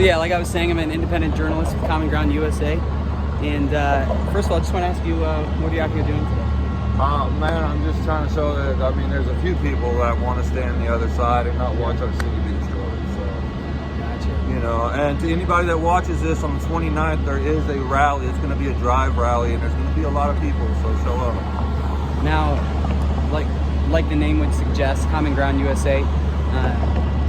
So yeah, like I was saying, I'm an independent journalist with Common Ground USA. And first of all, I just want to ask you, what are you out here doing today? Man, I'm just trying to show that, I mean, there's a few people that want to stay on the other side and not watch our city be destroyed. So, Gotcha. you know, and to anybody that watches this on the 29th, there is a rally. It's going to be a drive rally, and there's going to be a lot of people, so show up. Now, like the name would suggest, Common Ground USA,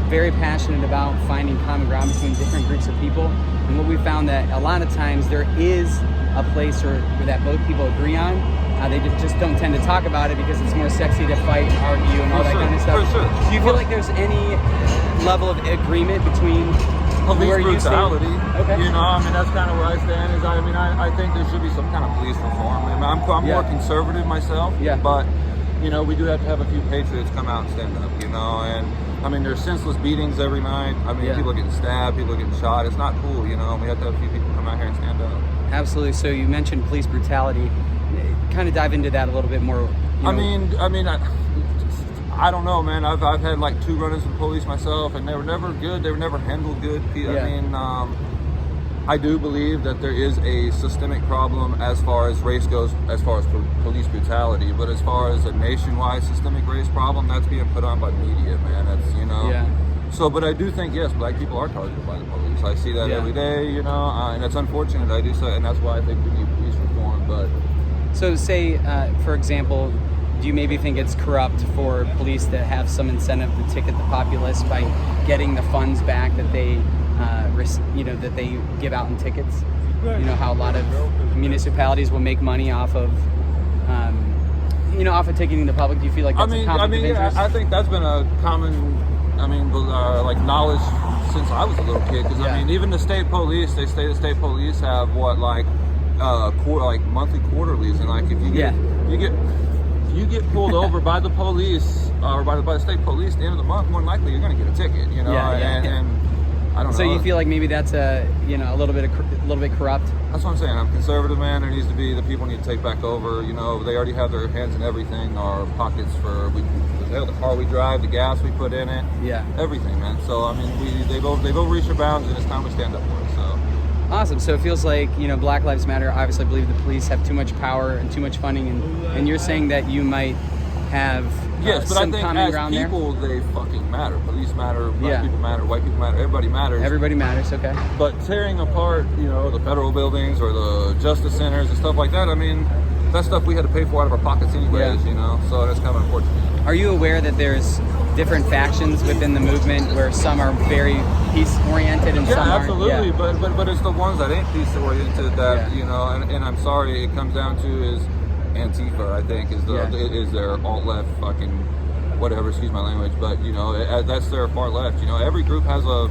very passionate about finding common ground between different groups of people. And what we found that a lot of times there is a place where that both people agree on. They just don't tend to talk about it because it's more sexy to fight and argue and all that kind of stuff. For sure. Do you feel like there's any level of agreement between where Police you stand? brutality. Okay. You know, I mean, that's kind of where I stand. I think there should be some kind of police reform. I mean, I'm more conservative myself. Yeah. But, you know, we do have to have a few patriots come out and stand up, you know, and I mean, there's senseless beatings every night. I mean, people are getting stabbed, people are getting shot. It's not cool, you know. We have to have a few people come out here and stand up. Absolutely. So you mentioned police brutality. Kind of dive into that a little bit more. I don't know, man. I've had like 2 run-ins with police myself, and they were never good. They were never handled good. I mean, I do believe that there is a systemic problem as far as race goes, as far as police brutality. But as far as a nationwide systemic race problem, that's being put on by media, man. That's, you know. Yeah. So, but I do think, yes, black people are targeted by the police. I see that every day, you know, and it's unfortunate. I do so, and that's why I think we need police reform. But so, say, for example, do you maybe think it's corrupt for police to have some incentive to ticket the populace by getting the funds back that they, that they give out in tickets? You know how a lot of municipalities will make money off of, off of ticketing the public. Do you feel like that's a conflict of interest? I think that's been a common, like knowledge since I was a little kid. Because I mean, even the state police, the state police have monthly quarterlies, and like if you get pulled over by the police or by the state police at the end of the month, more than likely you're going to get a ticket, you know. And I don't know. So you feel like maybe that's a little bit corrupt? That's what I'm saying. I'm conservative, man. There needs to be, the people need to take back over. You know, they already have their hands in everything. Our pockets for the car we drive, the gas we put in it, everything, man. So I mean, they've overreached their bounds, and it's time to stand up for it. So. Awesome. So it feels like, Black Lives Matter obviously believe the police have too much power and too much funding, and you're saying that you might have some common ground there? Yes, but I think as people, they fucking matter. Police matter, black people matter, white people matter, everybody matters. Everybody matters, okay. But tearing apart, the federal buildings or the justice centers and stuff like that, I mean, that's stuff we had to pay for out of our pockets anyways, so that's kind of unfortunate. Are you aware that there's different factions within the movement where some are very peace-oriented and some aren't? Absolutely, but it's the ones that ain't peace-oriented that, and I'm sorry, it comes down to is Antifa, I think, is their alt-left fucking whatever, excuse my language, but, that's their far left. Every group has a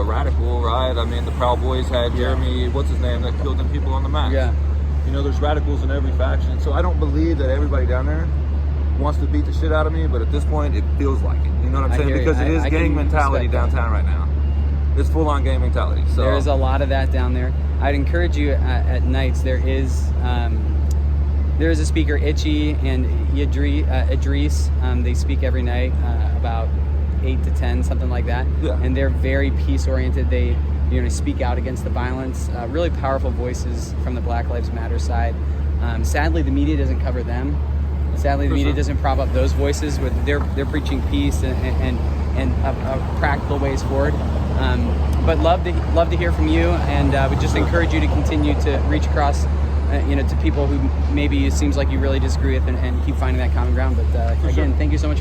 radical, right? I mean, the Proud Boys had Jeremy, what's his name, that killed them people on the max. Yeah. There's radicals in every faction, so I don't believe that everybody down there wants to beat the shit out of me, but at this point it feels like it. You know what I'm saying? Because it is gang mentality downtown right now. It's full-on gang mentality. So there is a lot of that down there. I'd encourage you at nights. There is a speaker, Itchy and Idris. They speak every night about 8 to 10, something like that. Yeah. And they're very peace-oriented. They speak out against the violence. Really powerful voices from the Black Lives Matter side. Sadly, the media doesn't cover them. Sadly, the media doesn't prop up those voices. They're preaching peace and practical ways forward. But love to hear from you, and would just encourage you to continue to reach across, to people who maybe it seems like you really disagree with, and keep finding that common ground. But again, thank you so much.